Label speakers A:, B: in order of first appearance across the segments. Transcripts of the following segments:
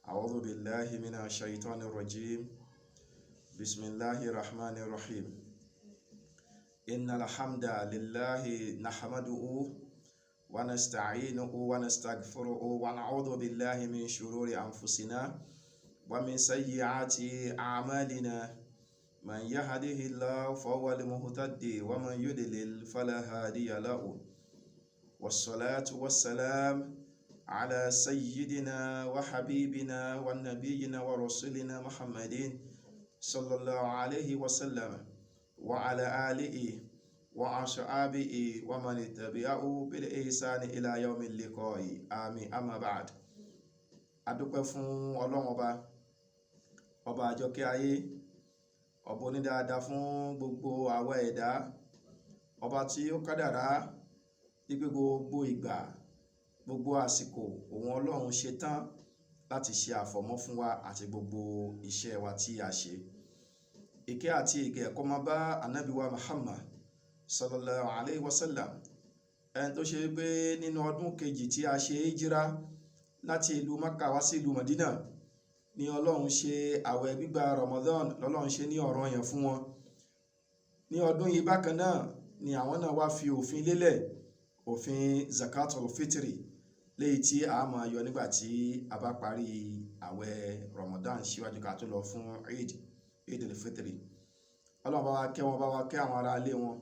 A: أعوذ بالله من الشيطان الرجيم. بسم الله الرحمن الرحيم. إن الحمد لله نحمده ونستعينه ونستغفره ونعوذ بالله من شرور أنفسنا ومن سيئات أعمالنا. من يهده الله فهو المهتدي ومن يضلل فلا هادي له. والصلاة والسلام على سيدنا وحبيبنا ونبينا ورسولنا محمد صلى الله عليه وسلم وعلى آله وأصحابه ومن تبعه بالإحسان إلى يوم اللقاء آمين. أما بعد. adúpẹ́ fún Ọlọ́run ọba àjọkẹ́ ayé, ọba onídáadáa fún gbogbo àwa ẹ̀dá, ọba tí ó kádàrá wípé gbogbo ìgbà gbogbo àsìkò òun Ọlọ́run ṣe tán láti ṣe àfọ̀mọ́ fún wa àti gbogbo iṣẹ́ wa tí a ṣe. Ìkẹ́ àti ìgẹ̀ kó máa bá ànábì wa Muhammad sallallahu alayhi wa sallam, ẹni tó ṣe pé nínú ọdún kejì tí a ṣe hijira láti ìlú Mákà wá sí ìlú Mádínà ni Ọlọ́run ṣe àwẹ̀ gbígbà Ramadan lọ́lọ́run ṣe ní ọ̀ranyàn fún wọn. Ní ọdún yìí bákan náà ni àwọn náà wá fi òfin lélẹ̀, òfin Zakaatul-Fitri, léyìí tí a máa yọ nígbà tí a bá parí àwẹ̀ Ramadan síwájú ká tó lọ fún Eid-el-Fitri. Ọlọ́run bá wa kẹ́ wọn, bá wa kẹ́ àwọn ará ilé wọn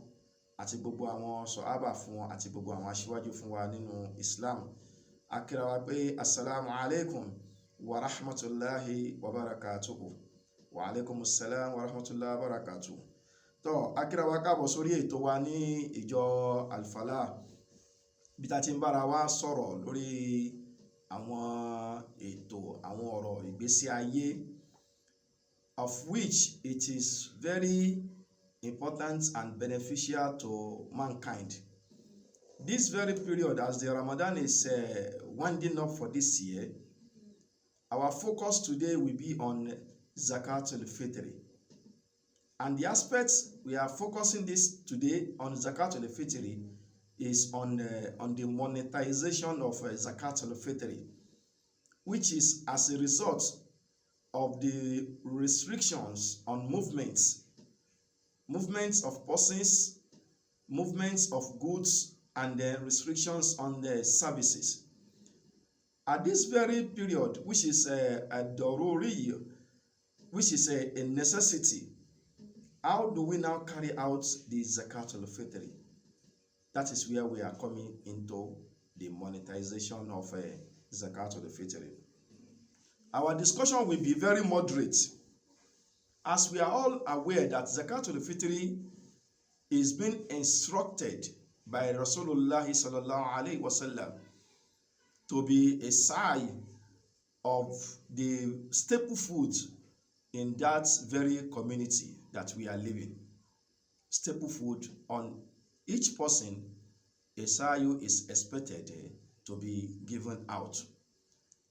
A: àti gbogbo àwọn sọ̀hábà fún wọn àti gbogbo àwọn aṣíwájú fún wa nínú Islam. A kí ra wa pé assalamu alaikum wa rahmatullahi wa barakatuhu. Wa alaikum assalam wa rahmatullahi wa barakatuhu. Tó, a kí ra wa káàbọ̀ sórí ètò wa ní ìjọ Al-Falah, bí ta ti ń bára wa sọ̀rọ̀ lórí àwọn ètò, àwọn ọ̀rọ̀ ìgbésí ayé, of which it is very important and beneficial to mankind. This very period, as the Ramadan is winding up for this year, our focus today will be on Zakaatul-Fitri. And the aspects we are focusing this today on Zakaatul-Fitri is on the monetization of Zakaatul-Fitri, which is as a result of the restrictions on movements of persons, movements of goods, and the restrictions on the services. At this very period, which is a daruri, which is a necessity, how do we now carry out the Zakaatul-Fitri? That is where we are coming into the monetization of Zakaatul-Fitri. Our discussion will be very moderate, as we are all aware that Zakaatul-Fitri is being instructed by Rasulullah sallallahu alaihi wasallam to be a sign of the staple food in that very community that we are living. Staple food on each person, a sayu is expected to be given out,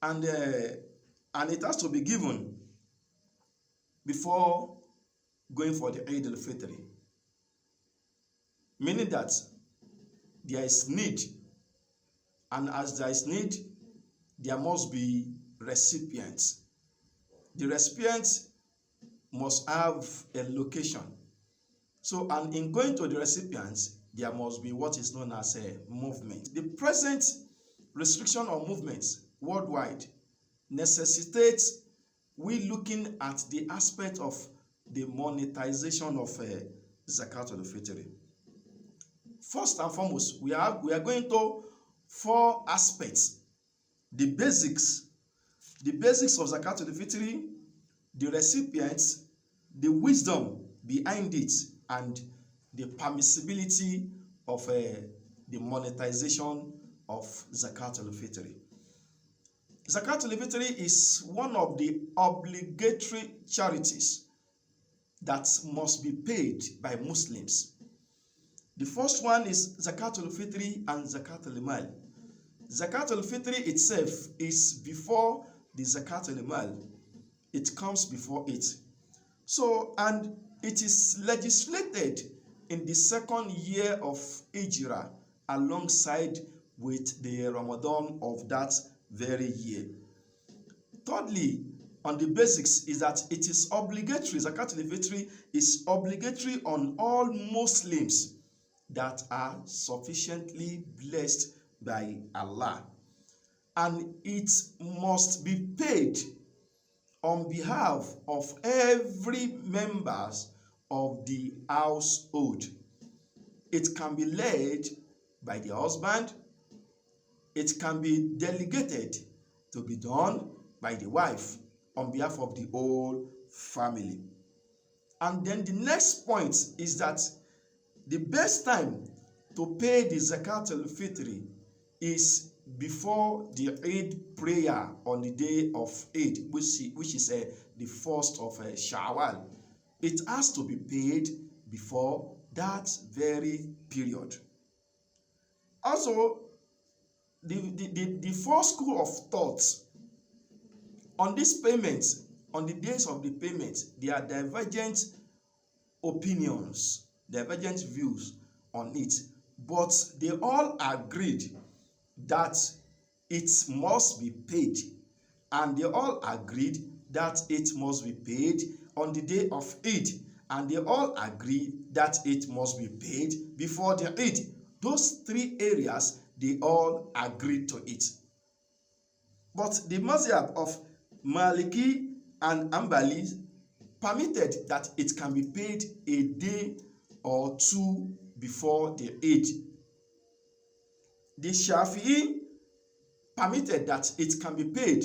A: and it has to be given before going for the Eid-el-Fitri, meaning that there is need, and as there is need, there must be recipients. The recipient must have a location. So, and in going to the recipients, there must be what is known as a movement. The present restriction on movements worldwide necessitates we looking at the aspect of the monetization of Zakaatul-Fitri. First and foremost, we are going to 4 aspects: the basics of Zakaatul-Fitri, the recipients, the wisdom behind it, and the permissibility of the monetization of Zakaatul-Fitri. Zakaatul-Fitri is one of the obligatory charities that must be paid by Muslims. The first one is Zakaatul-Fitri and Zakaatul-Mal. Zakaatul-Fitri itself is before the Zakaatul-Mal. It comes before it. So, and it is legislated in the 2nd year of Hijrah alongside with the Ramadan of that very year. thirdly, on the basics, is that it is obligatory. Zakaatul-Fitri is obligatory on all Muslims that are sufficiently blessed by Allah, and it must be paid on behalf of every members of the household. It can be led by the husband. It can be delegated to be done by the wife on behalf of the whole family. And then the next point is that the best time to pay the Zakaatul-Fitri is before the Eid prayer on the day of Eid, which is the first of Shawwal. It has to be paid before that very period. Also, the first school of thought on this payment, on the days of the payment, there are divergent opinions, divergent views on it, but they all agreed that it must be paid, and they all agreed that it must be paid on the day of Eid, and they all agree that it must be paid before the Eid. Those three areas, they all agreed to it. But the mazhab of Maliki and Hanbali permitted that it can be paid a day or two before the Eid. The Shafi'i permitted that it can be paid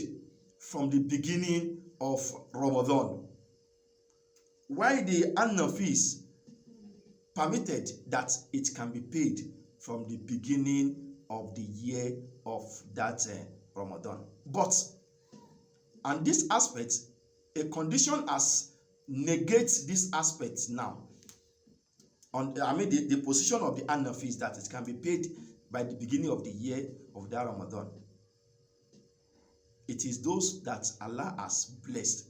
A: from the beginning of Ramadan, while the Hanafis permitted that it can be paid from the beginning of the year of that Ramadan. But, and this aspect, a condition has negates this aspect now. The position of the Hanafis that it can be paid by the beginning of the year of that Ramadan. It is those that Allah has blessed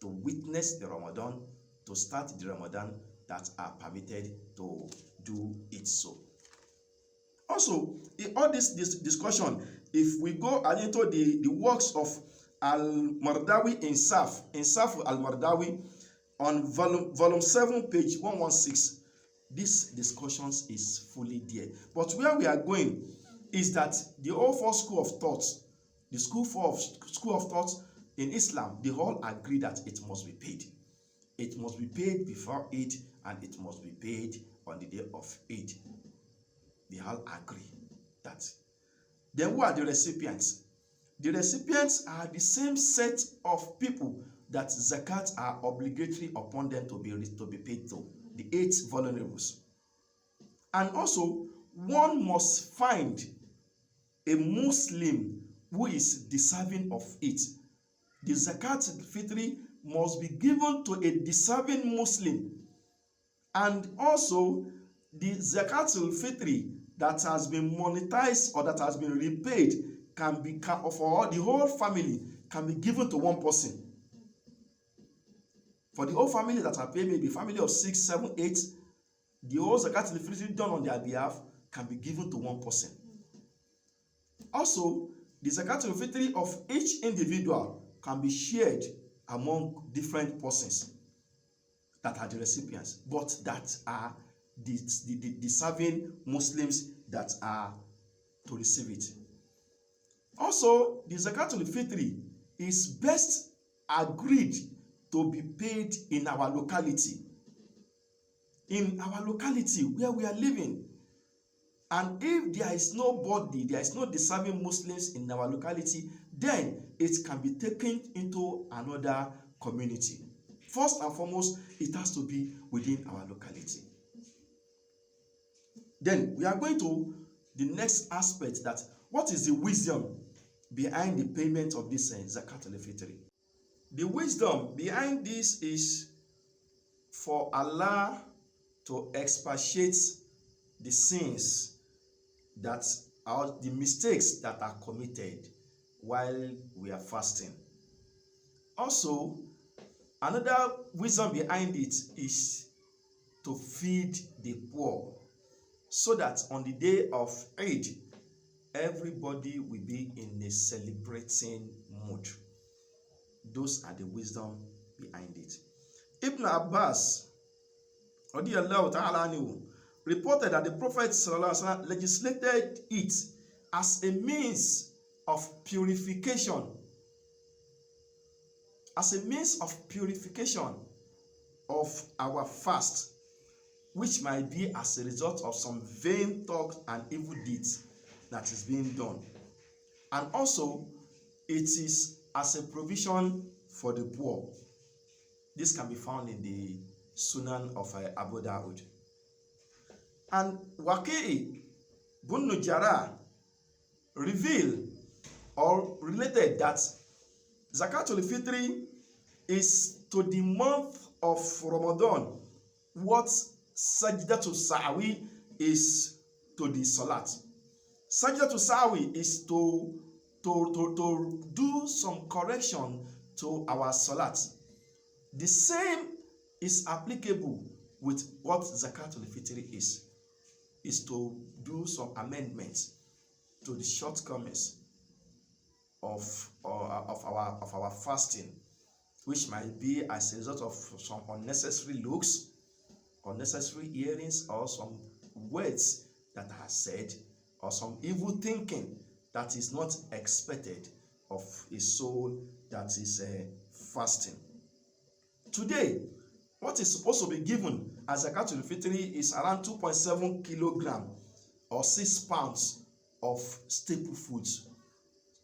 A: to witness the Ramadan, to start the Ramadan, that are permitted to do it so. Also, in all this discussion, if we go into the works of Al-Mardawi Insaf Al-Mardawi on volume 7, page 116, this discussions is fully there. But where we are going is that the whole first school of thought, the school of thought in Islam, they all agree that it must be paid. It must be paid before Eid, and it must be paid on the day of Eid. They all agree that. Then who are the recipients? The recipients are the same set of people that zakat are obligatory upon them to be paid to, the 8 vulnerables. And also, one must find a Muslim who is deserving of it. The Zakaatul-Fitri must be given to a deserving Muslim. And also, the Zakaatul-Fitri that has been monetized or that has been repaid for the whole family can be given to one person. For the whole family that are paid, maybe family of 6, 7, 8, the whole Zakaatul-Fitri done on their behalf can be given to one person. Also, the Zakaatul-Fitri of each individual can be shared among different persons that are the recipients, but that are the serving Muslims that are to receive it. Also, the Zakaatul-Fitri is best agreed to be paid in our locality. In our locality where we are living. And if there is nobody, there is no deserving Muslims in our locality, then it can be taken into another community. First and foremost, it has to be within our locality. Then we are going to the next aspect, that what is the wisdom behind the payment of this Zakaatul-Fitri? The wisdom behind this is for Allah to expiate the sins that are the mistakes that are committed while we are fasting. Also, another wisdom behind it is to feed the poor, so that on the day of Eid, everybody will be in a celebrating mood. Those are the wisdom behind it. Ibn Abbas radiyallahu ta'ala anhu reported that the Prophet sallallahu alaihi wasallam legislated it as a means of purification, of our fast, which might be as a result of some vain talk and evil deeds that is being done. And also, it is as a provision for the poor. This can be found in the Sunan of Abu Dawud. And Waqi' ibn Jarrah revealed or related that Zakaatul-Fitri is to the month of Ramadan what Sajdatul Sahwi is to the Salat. Sajdatul Sahwi is to do some correction to our Salat. The same is applicable with what Zakaatul-Fitri is to do some amendments to the shortcomings of our fasting, which might be as a result of some unnecessary looks, unnecessary hearings, or some words that are said, or some evil thinking that is not expected of a soul that is fasting. Today, what is supposed to be given as Zakaatul-Fitri is around 2.7 kilogram or 6 pounds of staple foods.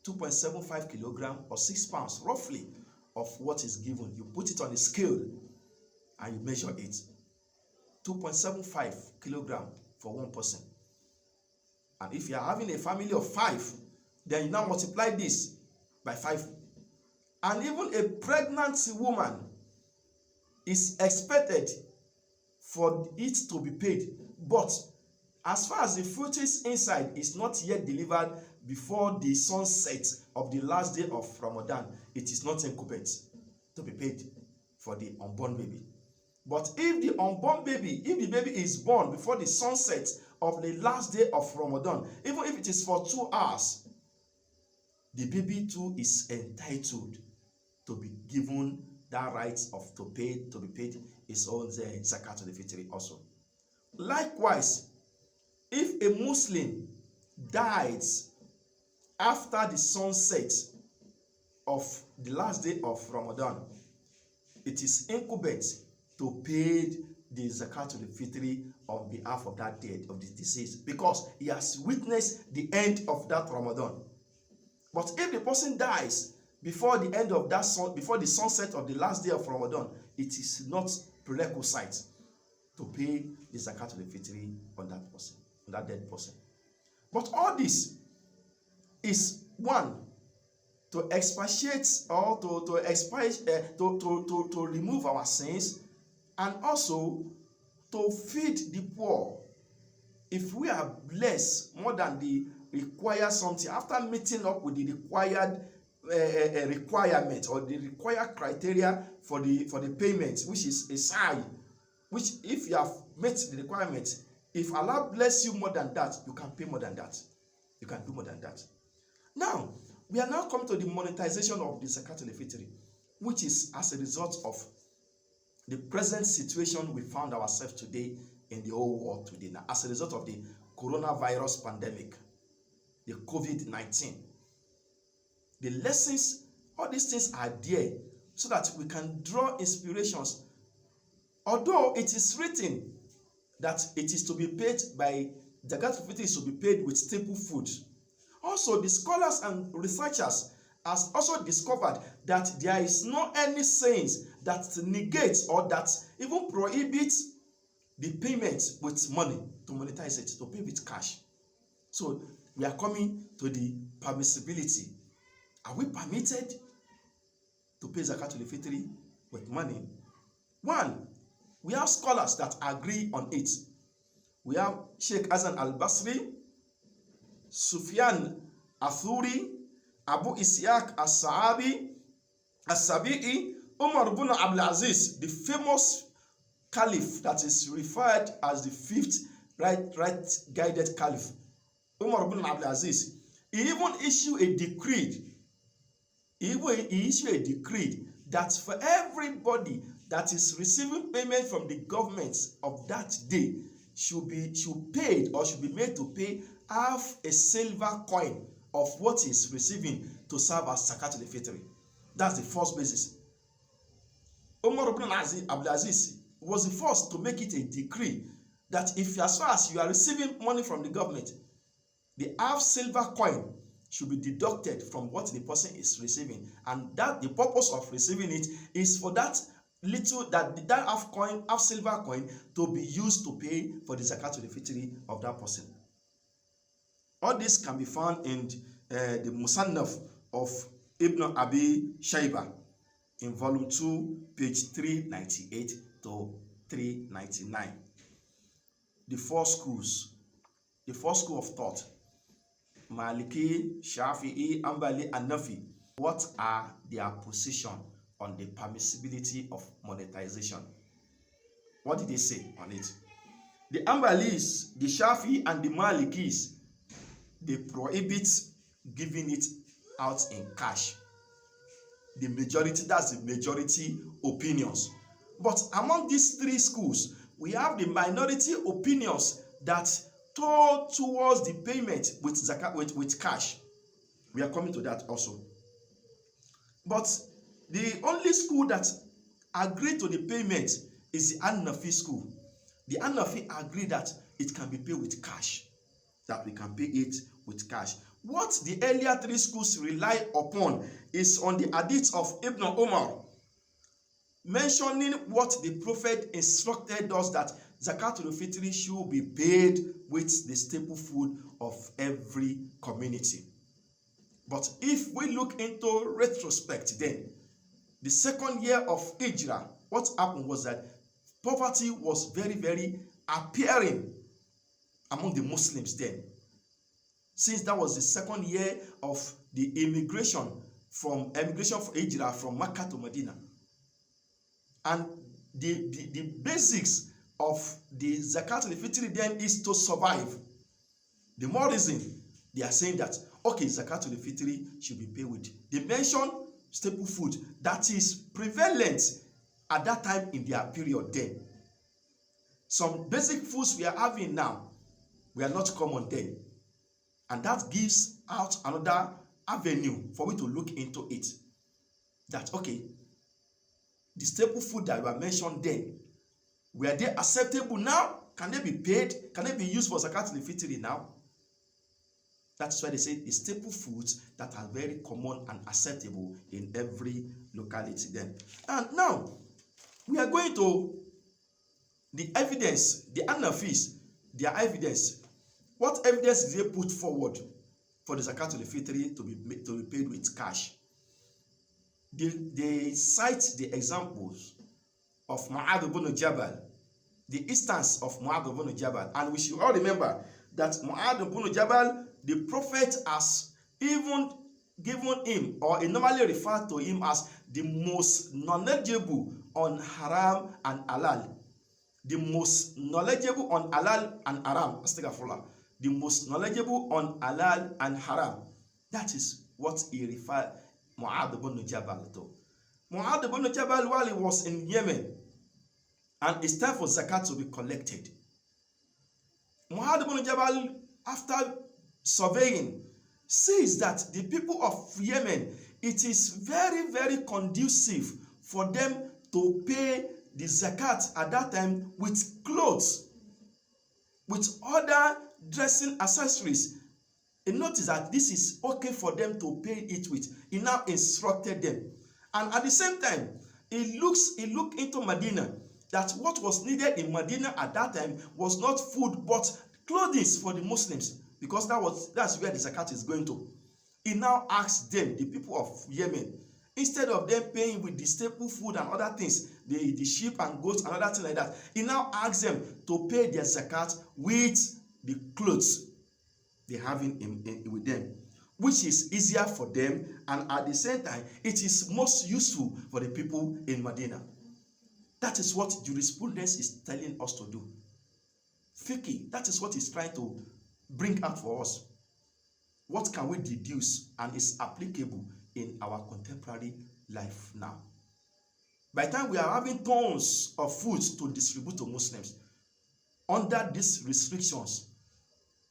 A: 2.75 kilogram or 6 pounds roughly of what is given. You put it on a scale and you measure it. 2.75 kilogram for one person. And if you are having a family of 5, then you now multiply this by 5. And even a pregnant woman is expected for it to be paid. But as far as the fruities inside is not yet delivered before the sunset of the last day of Ramadan, it is not incumbent to be paid for the unborn baby. But if the baby is born before the sunset of the last day of Ramadan, even if it is for 2 hours, the baby too is entitled to be given that right of to be paid his own Zakaatul-Fitri also. Likewise, if a Muslim dies after the sunset of the last day of Ramadan, it is incumbent to pay the Zakaatul-Fitri on behalf of that dead, of the deceased, because he has witnessed the end of that Ramadan. But if the person dies before the end of that before the sunset of the last day of Ramadan, it is not prerequisite to pay the Zakaatul-Fitri on that person, on that dead person. But all this is one, to expatiate or to remove our sins, and also to feed the poor. If we are blessed more than the required something, after meeting up with the required requirement or the required criteria for the payment, which is a sign, which if you have met the requirement, if Allah bless you more than that, you can pay more than that. You can do more than that. Now, we are now coming to the monetization of the Zakaatul-Fitri, which is as a result of the present situation we found ourselves today in the whole world today. Now, as a result of the coronavirus pandemic, the COVID-19, the lessons, all these things are there so that we can draw inspirations. Although it is written that it is to be paid by Zakaatul-Fitri is to be paid with staple food. Also, the scholars and researchers has also discovered that there is no any sayings that negates or that even prohibits the payment with money to monetize it, to pay with cash. So we are coming to the permissibility. Are we permitted to pay Zakaatul-Fitri with money? One, we have scholars that agree on it. We have Sheikh Hasan al-Basri, Sufyan al-Thuri, Abu Ishaq al-Sabi'i, Umar ibn Abdul Aziz, the famous caliph that is referred as the 5th right guided caliph, Umar ibn Abdul Aziz. He even issued a decree He issued a decree that for everybody that is receiving payment from the government of that day should be made to pay half a silver coin of what he is receiving to serve as Zakaatul-Fitri. That's the first basis. Umar ibn Abdulaziz was the first to make it a decree that if, as far as you are receiving money from the government, the half silver coin should be deducted from what the person is receiving, and that the purpose of receiving it is for that half silver coin to be used to pay for the Zakaatul-Fitri of that person. All this can be found in the Musannaf of Ibn Abi Shayba in volume 2, page 398 to 399. The four school of thought, Maliki, Shafi'i, Hanbali, and Nafi. What are their position on the permissibility of monetization? What did they say on it? The Hanbalis, the Shafi'i, and the Malikis, they prohibit giving it out in cash. The majority, that's the majority opinions. But among these three schools, we have the minority opinions that told towards the payment with zakat, with cash. We are coming to that also. But the only school that agreed to the payment is the Hanafi school. The Hanafi agree that it can be paid with cash, that we can pay it with cash. What the earlier three schools rely upon is on the hadith of Ibn Umar, mentioning what the Prophet instructed us that Zakaatul-Fitri should be paid with the staple food of every community. But if we look into retrospect, then the second year of Hijrah, what happened was that poverty was very, very appearing among the Muslims then. Since that was the second year of the immigration for Hijrah from Mecca to Medina. And the basics of the Zakaatul-Fitri then is to survive. The more reason they are saying that, okay, Zakaatul-Fitri should be paid with. They mention staple food that is prevalent at that time in their period then. Some basic foods we are having now were not common then. And that gives out another avenue for we to look into it. That, okay, the staple food that were mentioned then, were they acceptable now? Can they be paid? Can they be used for Zakaatul-Fitri now? That's why they say the staple foods that are very common and acceptable in every locality then. And now, we are going to the evidence, the Hanafis, their evidence. What evidence did they put forward for the Zakaatul-Fitri to be paid with cash? They cite the examples of Mu'adh ibn Jabal, the instance of Mu'adh ibn Jabal. And we should all remember that Mu'adh ibn Jabal, the Prophet has even given him, or he normally referred to him as the most knowledgeable on haram and halal. The most knowledgeable on halal and haram. Astaghfirullah. The most knowledgeable on halal and haram. That is what he referred Mu'adh ibn Jabal to. Mu'adh ibn Jabal, while he was in Yemen, and it's time for zakat to be collected, Mu'adh ibn Jabal, after surveying, says that the people of Yemen, it is very, very conducive for them to pay the zakat at that time with clothes, with other dressing accessories. He noticed that this is okay for them to pay it with. He now instructed them. And at the same time, he looked into Medina, that what was needed in Medina at that time was not food but clothing for the Muslims, because that's where the zakat is going to. He now asked them, the people of Yemen, instead of them paying with the staple food and other things, the sheep and goats and other things like that, he now asked them to pay their zakat with the clothes they have with them, which is easier for them, and at the same time, it is most useful for the people in Medina. That is what jurisprudence is telling us to do. Fiqh, that is what it's trying to bring out for us. What can we deduce and is applicable in our contemporary life now. By the time we are having tons of foods to distribute to Muslims, under these restrictions,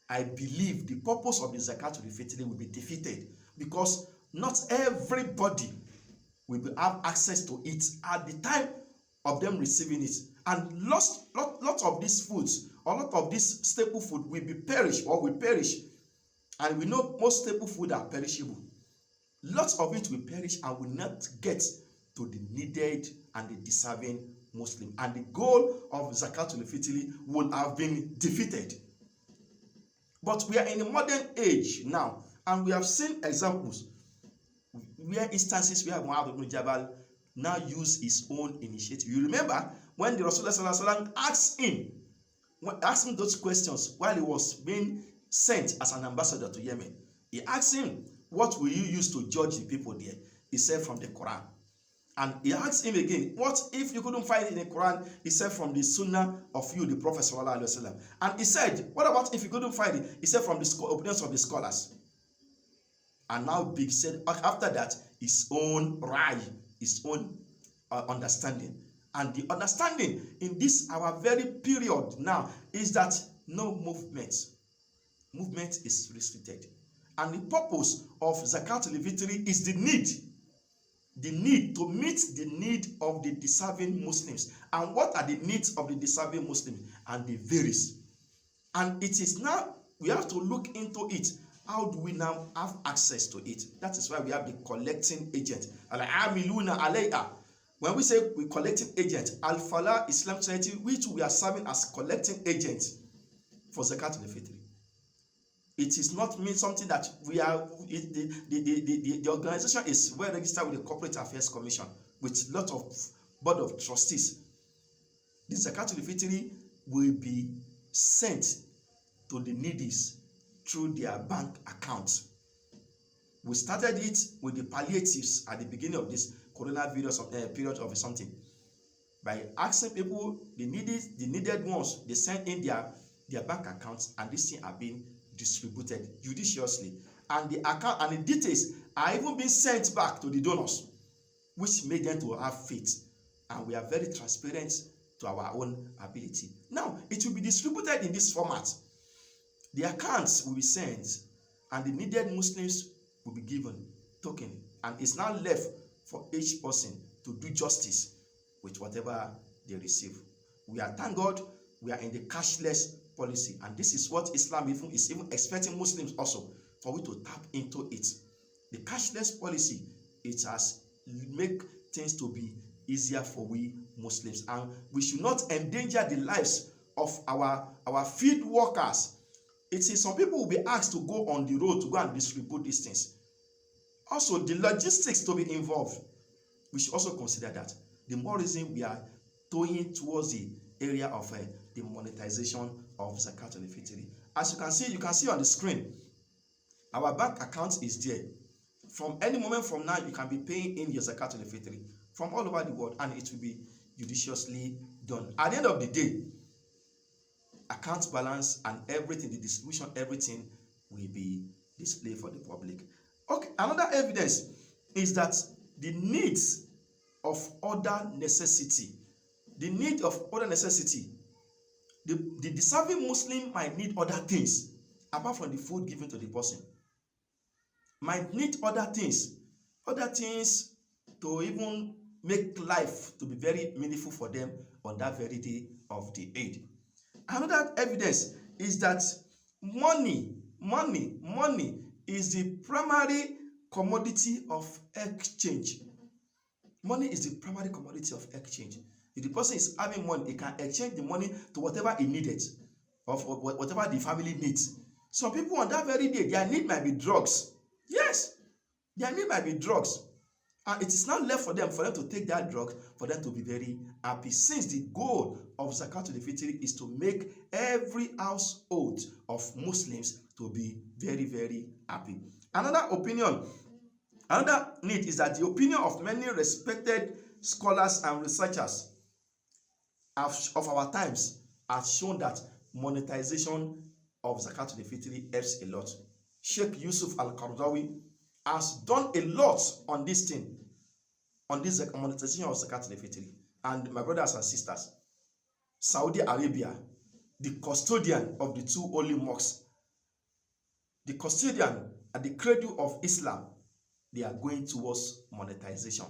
A: I believe the purpose of the Zakaatul-Fitri will be defeated, because not everybody will have access to it at the time of them receiving it. And lots of these foods, or lot of this staple food will be perish or will perish. And we know most staple food are perishable. Lots of it will perish and will not get to the needed and the deserving Muslim. And the goal of Zakaatul-Fitri will have been defeated. But we are in a modern age now, and we have seen examples where instances where Mu'adh ibn Jabal now use his own initiative. You remember when the Rasulullah asked him those questions while he was being sent as an ambassador to Yemen. He asked him, what will you use to judge the people there? He said, from the Quran. And he asked him again, what if you couldn't find it in the Quran? He said, from the Sunnah of you, the Prophet sallallahu alaihi wasallam. And he said, what about if you couldn't find it? He said, from the opinions of the scholars. And now he said, after that, his own rai, his own understanding. And the understanding in this our very period now is that no movement is restricted. And the purpose of Zakaatul-Fitri is the need to meet the need of the deserving Muslims. And what are the needs of the deserving Muslims? And they varies. And it is now, we have to look into it. How do we now have access to it? That is why we have the collecting agent. Al-amiluna alayha. When we say we collecting agent, Al-Falah Islam Society, which we are serving as collecting agent for Zakaatul-Fitri. It is not mean something that we are, the organization is well registered with the Corporate Affairs Commission with a lot of board of trustees. The Zakaatul-Fitri will be sent to the needy through their bank accounts. We started it with the palliatives at the beginning of this coronavirus period of something. By asking people, the needed ones, they send in their bank accounts, and this thing are being distributed judiciously. And the account and the details are even being sent back to the donors, which made them to have faith. And we are very transparent to our own ability. Now, it will be distributed in this format. The accounts will be sent, and the needed Muslims will be given token, and it's now left for each person to do justice with whatever they receive. We are, thank God, we are in the cashless policy, and this is what Islam is even expecting Muslims also, for we to tap into it. The cashless policy, it has make things to be easier for we Muslims, and we should not endanger the lives of our field workers. It is some people will be asked to go on the road to go and distribute these things. Also, the logistics to be involved, we should also consider that. The more reason we are going towards the area of the monetization of Zakaatul-Fitri. As you can see on the screen, our bank account is there. From any moment from now, you can be paying in your Zakaatul-Fitri from all over the world, and it will be judiciously done. At the end of the day, account balance and everything, the distribution, everything will be displayed for the public. Okay, another evidence is that the needs of other necessity, the deserving Muslim might need other things apart from the food given to the person. Might need other things to even make life to be very meaningful for them on that very day of the Eid. Another evidence is that money is the primary commodity of exchange. Money is the primary commodity of exchange. If the person is having money, he can exchange the money to whatever he needed, or whatever the family needs. Some people on that very day, their need might be drugs. Yes, their need might be drugs. And it is not left for them to take that drug, for them to be very happy. Since the goal of Zakaatul-Fitri is to make every household of Muslims to be very, very happy. Another need is that the opinion of many respected scholars and researchers of our times has shown that monetization of Zakaatul-Fitri helps a lot. Sheikh Yusuf Al-Qaradawi has done a lot on this thing, on this monetization of Zakaatul-Fitri. And my brothers and sisters, Saudi Arabia, the custodian of the two holy mosques, the custodian and the cradle of Islam, they are going towards monetization.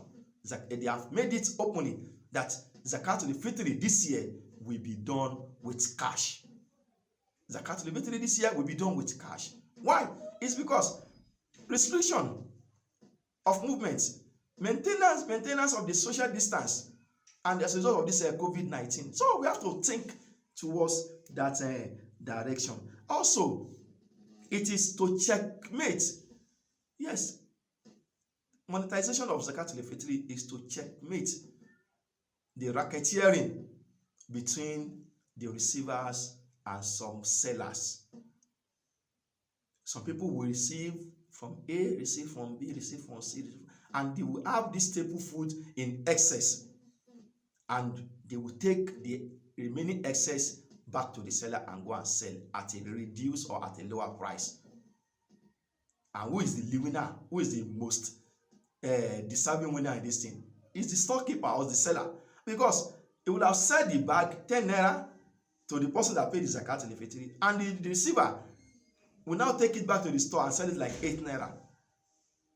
A: They have made it openly that Zakaatul-Fitri this year will be done with cash. Zakaatul-Fitri this year will be done with cash. Why? It's because restriction of movement, maintenance of the social distance, and as a result of this COVID-19. So we have to think towards that direction. Also, it is to checkmate. Yes, monetization of Zakaatul-Fitri is to checkmate the racketeering between the receivers and some sellers. Some people will receive from A, receive from B, receive from C, and they will have this staple food in excess, and they will take the remaining excess back to the seller and go and sell at a reduced or at a lower price. And who is the winner? Who is the most deserving winner in this thing? Is the storekeeper or the seller? Because he would have sold the bag 10 naira to the person that paid the Zakaatul-Fitri, and the receiver will now take it back to the store and sell it like 8 naira.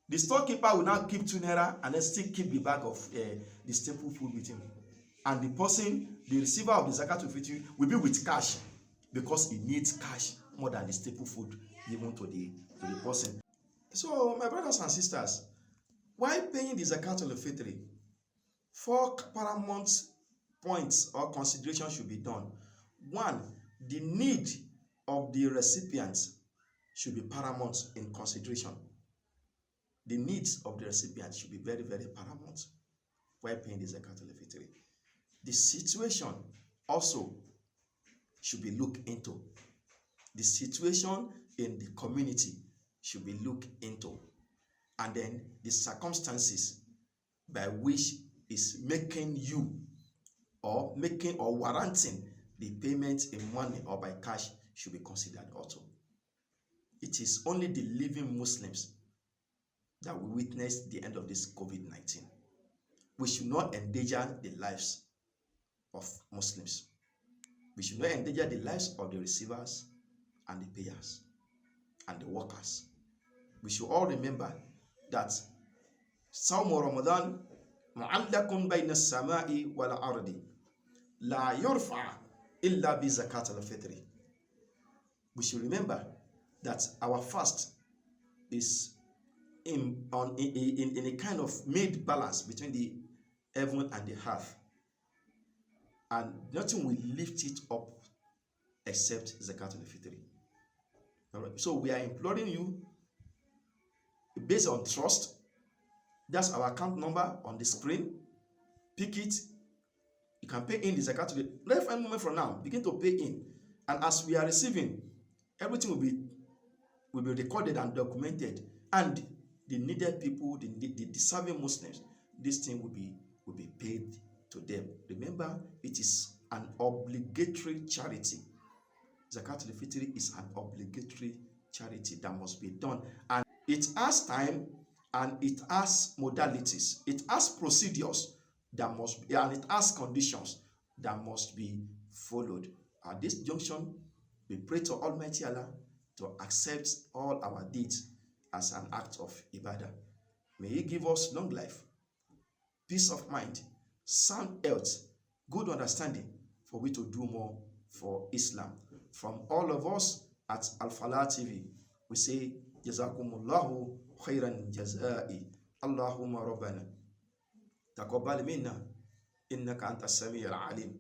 A: The storekeeper will now keep 2 naira and then still keep the bag of the staple food with him. And the person, the receiver of the Zakaatul-Fitri, will be with cash because he needs cash more than the staple food given to the person. So, my brothers and sisters, while paying the Zakaatul-Fitri, 4 paramount points or considerations should be done. 1, the need of the recipients should be paramount in consideration. The needs of the recipient should be very, very paramount while paying the Zakaatul-Fitri. The situation also should be looked into. The situation in the community should be looked into. And then the circumstances by which is making you or warranting the payment in money or by cash should be considered also. It is only the living Muslims that will witness the end of this COVID-19. We should not endanger the lives of Muslims. We should not endanger the lives of the receivers and the payers and the workers. We should all remember that Sawmu Ramadan mu'allakun bayna as-sama'i wal ardi la yurfa illa bi Zakaatul-Fitri. We should remember that our fast is in a kind of made balance between the heaven and the earth, and nothing will lift it up except Zakaatul-Fitri. Alright, so we are imploring you based on trust. That's our account number on the screen. Pick it. You can pay in the Zakaatul-Fitri. Right from moment from now, begin to pay in, and as we are receiving, everything will be recorded and documented, and the needed people, the deserving Muslims, this thing will be paid to them. Remember, it is an obligatory charity. Zakaatul-Fitri is an obligatory charity that must be done, and it has time and it has modalities, it has procedures that must be, and it has conditions that must be followed. At this junction, we pray to Almighty Allah to accept all our deeds as an act of ibadah. May He give us long life, peace of mind, sound health, good understanding for we to do more for Islam. From all of us at Al-Falah TV, we say, Jazakumullahu khairan jazai. Allahumma rabbana taqabbal minna innaka anta as-sami' al-alim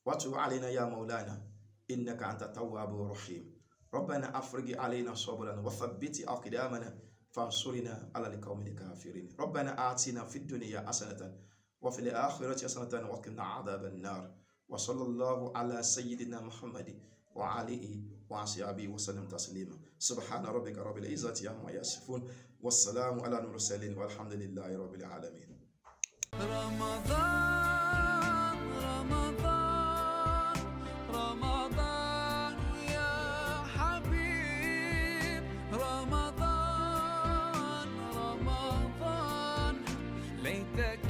A: wa tub alayna ya maulana innaka anta tawwabur rahim. ربنا أفرج علينا صبرا وثبت أقدامنا فانصرنا على القوم الكافرين. ربنا آتنا في الدنيا حسنة وفي الآخرة حسنة وقنا عذاب النار. وصلى الله على سيدنا محمد وعليه وصحبه وسلم تسليما. سبحان ربك رب العزة عما يصفون والسلام على المرسلين والحمد لله رب العالمين.
B: Make the